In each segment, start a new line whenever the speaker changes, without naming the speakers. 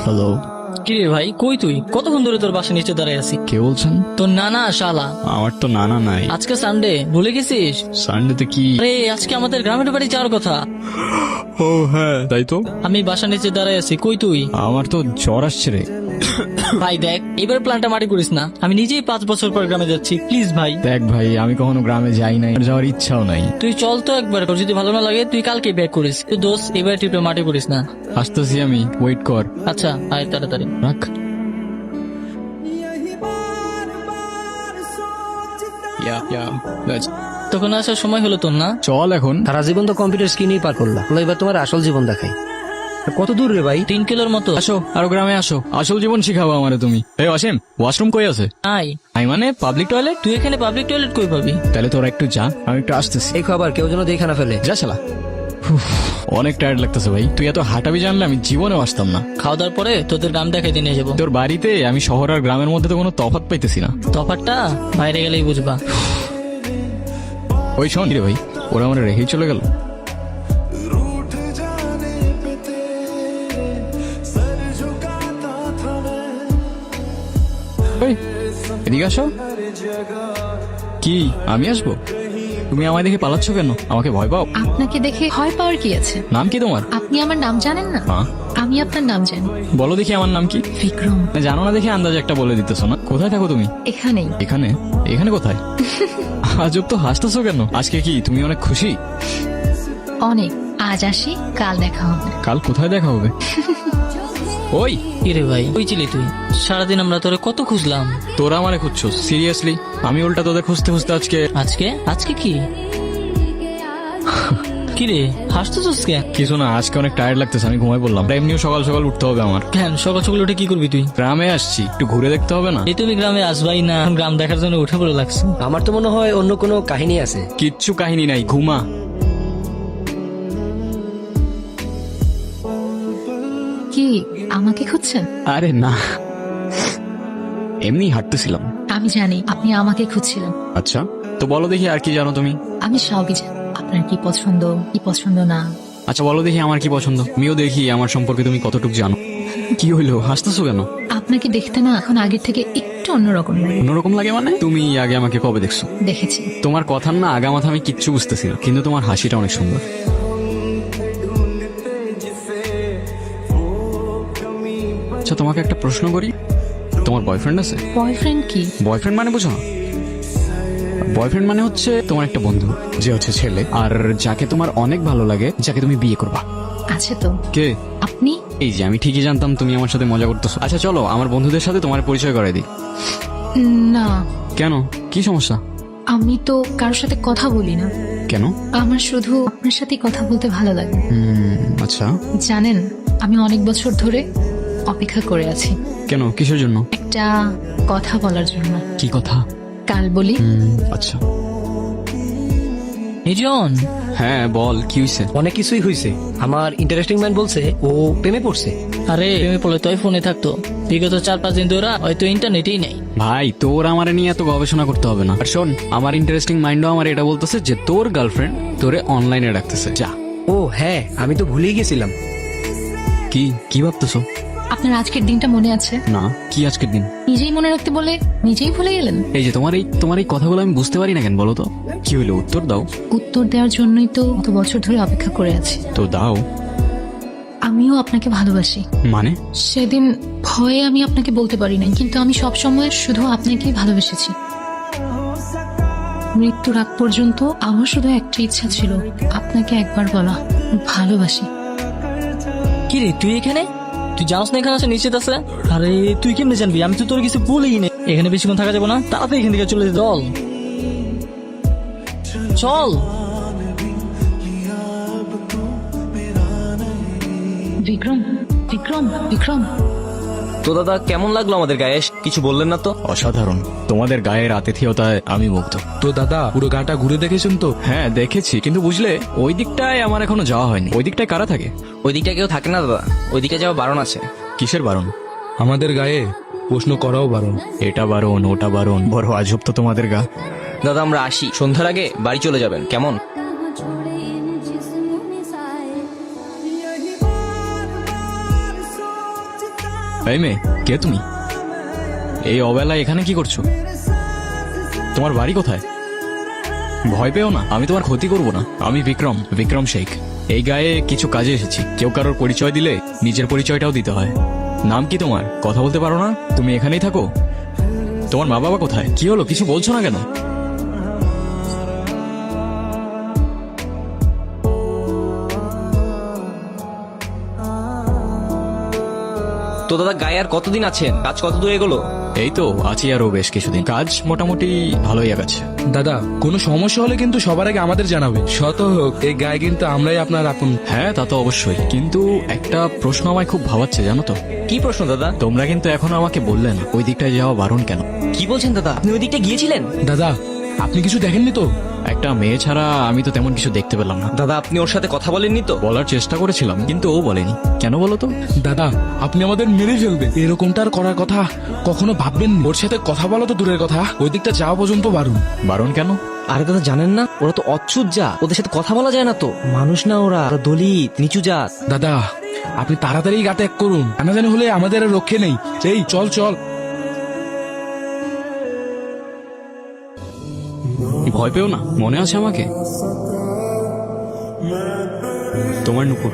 Hello,
কিরে ভাই, কই তুই? কতক্ষণ ধরে তোর বাসা নিচে দাঁড়ায় আছি।
কে বলছেন?
তোর নানা শালা।
আমার তো নানা নাই।
আজকে সানডে, ভুলে গেছিস?
সানডেতে কি?
আরে আজকে আমাদের গ্রামের বাড়ি যাওয়ার কথা।
ও হ্যাঁ, তাই তো।
আমি বাসা নিচে দাঁড়ায় আছি, কই তুই?
আমার তো জ্বর আসছে রে।
ভাই দেখ, এবার প্ল্যানটা মাটি করিস না। আমি নিজেই 5 বছর পর গ্রামে যাচ্ছি, প্লিজ ভাই।
দেখ ভাই, আমি কখনো গ্রামে যাই নাই, আর যাওয়ার ইচ্ছাও নাই।
তুই চল তো একবার, তোর যদি ভালো না লাগে তুই কালকে ব্যাক করিস। তুই দোষ, এবার টিপে মাটি করিস না।
আসতেছি আমি, ওয়েট কর।
আচ্ছা আয় তাড়াতাড়ি।
রাখ।
তখন আসার সময় হলো তোর না?
চল এখন।
সারা জীবন তো কম্পিউটার স্ক্রিনেই পার করলা, এবার তোমার আসল জীবন দেখাই। কত দূর রে ভাই?
3 কিলোর মতো।
আসো, আরো গ্রামে আসো, আসল জীবন শিখাবো আমারে তুমি। এই অসীম, ওয়াশরুম কই আছে?
আয়।
আই মানে পাবলিক টয়লেট?
তুই এখানে পাবলিক টয়লেট কই পাবি?
তাহলে তোরা একটু যা, আমি একটু আসতেছি।
এই খবর কেউ যেন দেখে না ফেলে।
যা শালা। অনেক টায়ার্ড লাগতেছে ভাই, তুই এত হাঁটাবি জানলে আমি জীবনেও আসতাম না।
খাওয়া দাওয়ার পরে তোদের গ্রাম দেখাই দিয়ে নিয়ে যাবো।
তোর বাড়িতে আমি শহর আর গ্রামের মধ্যে তো কোনো তফাৎ পাইতেছি না।
তফাৎটা বাইরে গেলেই বুঝবা।
ওই শোন রে ভাই, ওরা আমার রেখেই চলে গেল। ওই, এদিকে আসো। কি আমি আসবো? তুমি আমায় দেখে পালাচ্ছ কেন? আমাকে ভয় পাও?
আপনাকে দেখে ভয় পাওয়ার কি আছে?
নাম কি তোমার?
আপনি আমার নাম জানেন না?
হ্যাঁ।
আমি আপনার নাম জানি।
বলো দেখি আমার নাম কি?
বিক্রম।
জানো না দেখে আন্দাজে একটা বলে দিতেছো না। কোথায় থাকো তুমি?
এখানেই।
এখানে? এখানে কোথায়? আজব তো, হাসতেছো কেন? আজকে কি তুমি অনেক খুশি?
অনেক। আজ আসি, কাল দেখা হবে।
কাল কোথায় দেখা হবে? ওই
কিরে ভাই, কই ছিলি তুই? সারাদিন আমরা তোরে কত খুঁজলাম।
তোরা আমারে খুঁজছো? সিরিয়াসলি? আমি উল্টা তোদের খুঁজতে খুঁজতে আজকে।
আজকে আজকে কি? কিরে হাসতেছিস কেন?
কিছু না, আজকে অনেক টায়ার্ড লাগতেছে, আমি ঘুমাই পড়লাম। এমনিও সকাল সকাল উঠতে হবে আমার।
কেন সকাল সকাল উঠে কি করবি তুই?
গ্রামে আসছি, একটু ঘুরে দেখতে হবে না?
এই তুমি গ্রামে আসবাই না, গ্রাম দেখার জন্য উঠে পড়ে লাগছে।
আমার তো মনে হয় অন্য কোনো কাহিনী আছে।
কিচ্ছু কাহিনী নাই, ঘুমা।
কি আমাকে খুঁজছেন?
আরে না, এমনি হাঁটতেছিলাম।
আমি জানি আপনি আমাকে খুঁজছিলেন।
আচ্ছা, তো বলো দেখি আর কি জানো তুমি?
আমি সবই জানি, আপনার কি পছন্দ কি পছন্দ না।
আচ্ছা বলো দেখি আমার কি পছন্দ, আমিও দেখি আমার সম্পর্কে তুমি কতটুকু জানো। কি হইলো, হাসতেছো কেন?
আপনাকে দেখতে না এখন আগের থেকে একটু অন্যরকম লাগে।
অন্যরকম লাগে মানে? তুমি আগে আমাকে কবে দেখছো?
দেখেছি।
তোমার কথার না আগা মাথা আমি কিচ্ছু বুঝতেছি না, কিন্তু তোমার হাসিটা অনেক সুন্দর। আচ্ছা তোমাকে একটা প্রশ্ন করি, তোমার বয়ফ্রেন্ড আছে?
বয়ফ্রেন্ড কি?
বয়ফ্রেন্ড মানে বুঝো না? বয়ফ্রেন্ড মানে হচ্ছে তোমার একটা বন্ধু, যে হচ্ছে ছেলে, আর যাকে তোমার অনেক ভালো লাগে, যাকে তুমি বিয়ে করবা।
আছে তো।
কে?
আপনি?
এই যে আমি ঠিকই জানতাম তুমি আমার সাথে মজা করতেছো। আচ্ছা চলো আমার বন্ধুদের সাথে তোমার পরিচয় করাই দিই।
না।
কেন, কি সমস্যা?
আমি তো কারোর সাথে কথা বলি না।
কেন?
আমার শুধু আপনার সাথে কথা বলতে ভালো লাগে।
আচ্ছা।
জানেন, আমি অনেক বছর ধরে অপেক্ষা করে আছি
কেন, কিসের জন্য?
একটা কথা বলার জন্য।
কি কথা?
কাল বলি।
আচ্ছা।
নিজন,
হ্যাঁ বল, কি হয়েছে?
অনেক কিছুই হয়েছে। আমার ইন্টারেস্টিং ম্যান বলছে ও প্রেমে পড়ছে।
আরে প্রেমে পড়লে তুই ফোনে থাকতো। বিগত 4-5 দিন ধরে হয়তো ইন্টারনেটেই নেই।
ভাই তোর আমার নিয়ে এত গবেষণা করতে হবে না। আর শোন, আমার ইন্টারেস্টিং মাইন্ডও আমার এটা বলতেছে যে তোর গার্লফ্রেন্ড তোরে অনলাইনে রাখতেছে। যা।
ও হ্যাঁ, আমি তো ভুলেই গেছিলাম।
কি কি ভাবতেছো?
আপনার আজকের দিনটা মনে আছে?
না, কি আজকের দিন?
নিজেই মনে রাখতে বলে নিজেই ভুলে গেলেন।
এই যে তোমার এই কথাগুলো আমি বুঝতে পারি না কেন বলো তো? কি হইলো, উত্তর দাও।
উত্তর দেওয়ার জন্যই তো কত বছর ধরে অপেক্ষা করে আছি।
তো দাও।
আমিও আপনাকে ভালোবাসি।
মানে?
সেদিন ভয়ে আমি আপনাকে বলতে পারি নাই, কিন্তু আমি সব সময় শুধু আপনাকেই ভালোবেসেছি। মৃত্যুর আগ পর্যন্ত আমার শুধু একটা ইচ্ছা ছিল, আপনাকে একবার বলা ভালোবাসি।
কিরে তুই এখানে? তুই জানোস না এখানে আছে, নিশ্চিত আছে? আরে তুই কেমনে জানবি? আমি তো তোর কিছু বলিই না। এখানে বেশিক্ষণ থাকা যাবে না, তাড়াতাড়ি এখান থেকে চলে চল। চল।
বিক্রম, বিক্রম, বিক্রম।
তো দাদা কেমন লাগলো আমাদের গায়ে? কিছু বললেন না তো?
অসাধারণ, তোমাদের গায়ের আতিথেয়তায় আমি মুগ্ধ।
তো দাদা পুরো গাটা ঘুরে দেখেছেন তো?
হ্যাঁ দেখেছি, কিন্তু বুঝলে ওই দিকটায় আমার এখনো যাওয়া হয়নি। ওই দিকটায় কারা থাকে?
ওই দিকটা কেউ থাকে না দাদা, ওই দিকে যাওয়া বারণ আছে।
কিসের বারণ?
আমাদের গায়ে প্রশ্ন করাও বারণ।
এটা বারণ, ওটা বারণ, বড় আজব তো তোমাদের গা।
দাদা আমরা আসি, সন্ধ্যার আগে বাড়ি চলে যাবেন কেমন?
এই মেয়ে, কে তুমি? এই অবেলায় এখানে কি করছো? তোমার বাড়ি কোথায়? ভয় পেও না, আমি তোমার ক্ষতি করব না। আমি বিক্রম শেখ। এই গায়ে কিছু কাজে এসেছি। কেউ কারোর পরিচয় দিলে নিজের পরিচয়টাও দিতে হয়। নাম কি তোমার? কথা বলতে পারো না? তুমি এখানেই থাকো? তোমার মা বাবা কোথায়? কি হলো, কিছু বলছো না কেন?
তো দাদা গায়ে আর কতদিন আছেন? কাজ কত দূর এগোলো?
এই তো আছি আরো বেশ কিছুদিন। কাজ মোটামুটি ভালোই আগাচ্ছে।
দাদা কোনো সমস্যা হলে কিন্তু সবার আগে আমাদের জানাবে। শত হোক, এই গায়ে কিন্তু আমরাই আপনার আপন।
হ্যাঁ, তা তো অবশ্যই, কিন্তু একটা প্রশ্ন আমায় খুব ভাবাচ্ছে, জানো তো?
কি প্রশ্ন দাদা?
তোমরা কিন্তু এখনো আমাকে বললে না ওই দিকটায় যাওয়া বারণ কেন?
কি বলছেন দাদা? আপনি ওই দিকটা গিয়েছিলেন?
দাদা আপনি কিছু দেখেননি তো?
একটা মেয়ে ছাড়া আমি তো তেমন কিছু দেখতে পেলাম না।
দাদা আপনি ওর সাথে কথা বলেননি তো?
বলার চেষ্টা করেছিলাম, কিন্তু ও বলেনি। কেন বলো তো?
দাদা আপনি আমাদের মেরে ফেলবে, এরকমটা আর করার কথা কখনো ভাববেন না। ওর সাথে কথা বলা তো দূরের কথা, ওই দিকটা যাওয়া পর্যন্ত বারণ।
বারণ কেন?
আরে দাদা জানেন না, ওরা তো অচ্ছুত জাত, ওদের সাথে কথা বলা যায় না তো। মানুষ না ওরা দলিত, নিচু জাত।
দাদা আপনি তাড়াতাড়ি গা ত্যাগ করুন, জানাজানি হলে আমাদের আর রক্ষে নেই। এই চল চল।
ভয় পেও না, মনে আছে আমাকে? তোমার নুপুর।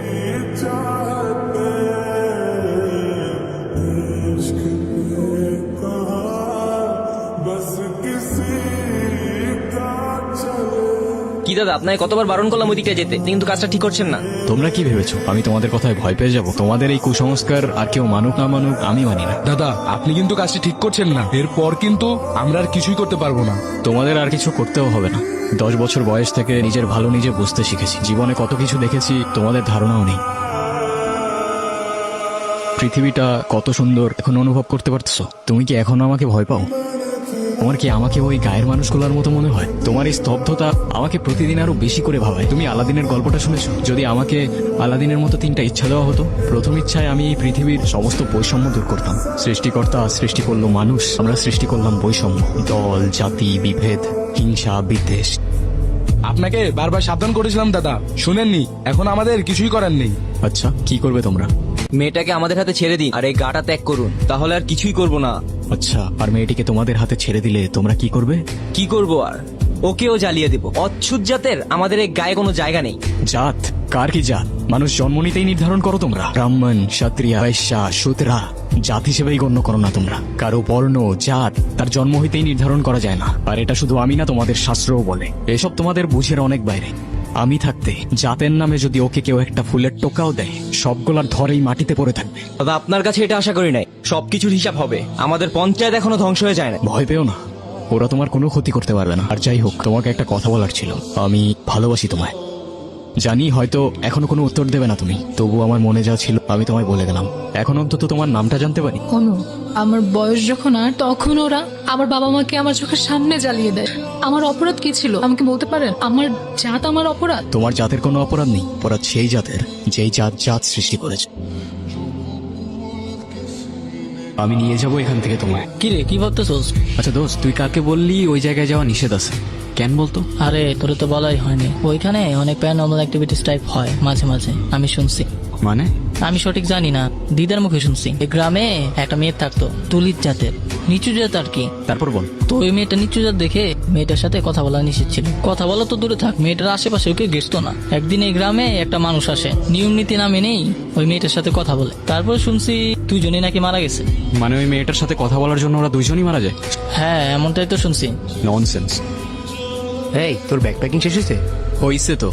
কি দাদা আপনাকে কতবার বারণ করলাম ওই দিকটা যেতে, কিন্তু কাজটা ঠিক করছেন না।
তোমরা কি ভেবেছো আমি তোমাদের কথায় ভয় পেয়ে যাব? তোমাদের এই কুসংস্কার আর কেউ মানুক না মানুক আমি মানি না।
দাদা আপনি কিন্তু কাজটি ঠিক করছেন না, এরপর কিন্তু আমরা আর কিছুই করতে পারবো না।
তোমাদের আর কিছু করতেও হবে না। 10 বছর বয়স থেকে নিজের ভালো নিজে বুঝতে শিখেছি। জীবনে কত কিছু দেখেছি তোমাদের ধারণাও নেই। পৃথিবীটা কত সুন্দর এখন অনুভব করতে পারতেছো? তুমি কি এখনো আমাকে ভয় পাও? তোমার কি আমাকে ওই গায়ের মানুষগুলোর মতো মনে হয়? তোমার এই স্তব্ধতা আমাকে প্রতিদিন আরো বেশি করে ভাবায়। তুমি আলাদিনের গল্পটা শুনেছো? যদি আমাকে আলাদিনের মতো 3টা ইচ্ছা দেওয়া হতো, প্রথম ইচ্ছায় আমি এই পৃথিবীর সমস্ত বৈষম্য দূর করতাম। সৃষ্টিকর্তা সৃষ্টি করলো মানুষ, আমরা সৃষ্টি করলাম বৈষম্য, দল, জাতি, বিভেদ, হিংসা, বিদ্বেষ।
আপনাকে বারবার সাবধান করেছিলাম দাদা, শুনেননি। এখন আমাদের কিছুই করার নেই।
আচ্ছা, কি করবে তোমরা?
মেয়েটাকে আমাদের হাতে ছেড়ে দিন আর এই গাটা ত্যাগ করুন, তাহলে আর কিছুই করব না।
আচ্ছা, আর মেয়েটিকে তোমাদের হাতে ছেড়ে দিলে তোমরা কি করবে?
কি করব আর? ওকেও জ্বালিয়ে দেব। অচ্ছুত জাতের আমাদের এই গায়ে কোনো জায়গা নেই।
জাত? কার কি জাত? মানুষ জন্ম নিতেই নির্ধারণ করো তোমরা। ব্রাহ্মণ, ক্ষত্রিয়, বৈশ্যা, শূদ্রা জাত হিসেবেই গণ্য করো না তোমরা। কারো বর্ণ, জাত তার জন্ম হইতেই নির্ধারণ করা যায় না। আর এটা শুধু আমি না, তোমাদের শাস্ত্রও বলে। এসব তোমাদের বুঝের অনেক বাইরে। আমি থাকতে জাতের নামে যদি ওকে কেউ একটা ফুলের টোকাও দেয়, সবগুলার ধরেই মাটিতে পড়ে থাকবে।
দাদা আপনার কাছে এটা আশা করি নাই। সবকিছুর হিসাব হবে। আমাদের পঞ্চায়েত এখনো ধ্বংস হয়ে যায় না।
ভয় পেও না, ওরা তোমার কোনো ক্ষতি করতে পারবে না। আর যাই হোক, তোমাকে একটা কথা বলার ছিল। আমি ভালোবাসি তোমায়। জানি হয়তো এখনো কোনো উত্তর দেবে না তুমি, তবু আমার মনে যা ছিল আমি তোমায় বলে গেলাম। এখন অন্তত তোমার নামটা জানতে পারি।
অনু, আমার বয়স যখন আর তখন ওরা আমার বাবা মাকে আমার চোখের সামনে জ্বালিয়ে দেয়। আমার অপরাধ কি ছিল আমাকে বলতে পারেন? আমার জাত আমার অপরাধ?
তোমার জাতের কোনো অপরাধ নেই। অপরাধ সেই জাতের যেই জাত সৃষ্টি করেছে। আমি নিয়ে যাবো এখান থেকে তোমায়।
কি রে, কি ভাবতেছোস?
আচ্ছা দোস্ত, তুই কাকে বললি ওই জায়গায় যাওয়া নিষেধ আছে? কেন বলতো?
আরে তোরে তো বলাই হয়নি, ওইখানে অনেক প্যারানর্মাল অ্যাক্টিভিটিস টাইপ হয় মাঝে মাঝে, আমি শুনছি।
মানে?
আমি সঠিক জানি না, দিদার মুখে শুনছি। এই গ্রামে একটা মেয়ে থাকতো, তুলিত জাতের, নিচু জাত আর কি।
তারপর বল।
তো ওই মেয়েটা নিচু জাত দেখে মেয়েটার সাথে কথা বলা নিষেধ ছিল। কথা বলা তো দূরে থাক, মেয়েটার আশেপাশে ওকে গেছতো না। একদিন এই গ্রামে একটা মানুষ আসে, নিয়ম নীতি না মেনেই ওই মেয়েটার সাথে কথা বলে। তারপর শুনছি 2 জনই নাকি মারা গেছে।
মানে ওই মেয়েটার সাথে কথা বলার জন্য ওরা 2 জনই মারা যায়?
হ্যাঁ, এমনটাই তো শুনছি।
ননসেন্স।
এই তোর ব্যাকপ্যাকিং শেষ হয়েছে?
হইছে তো।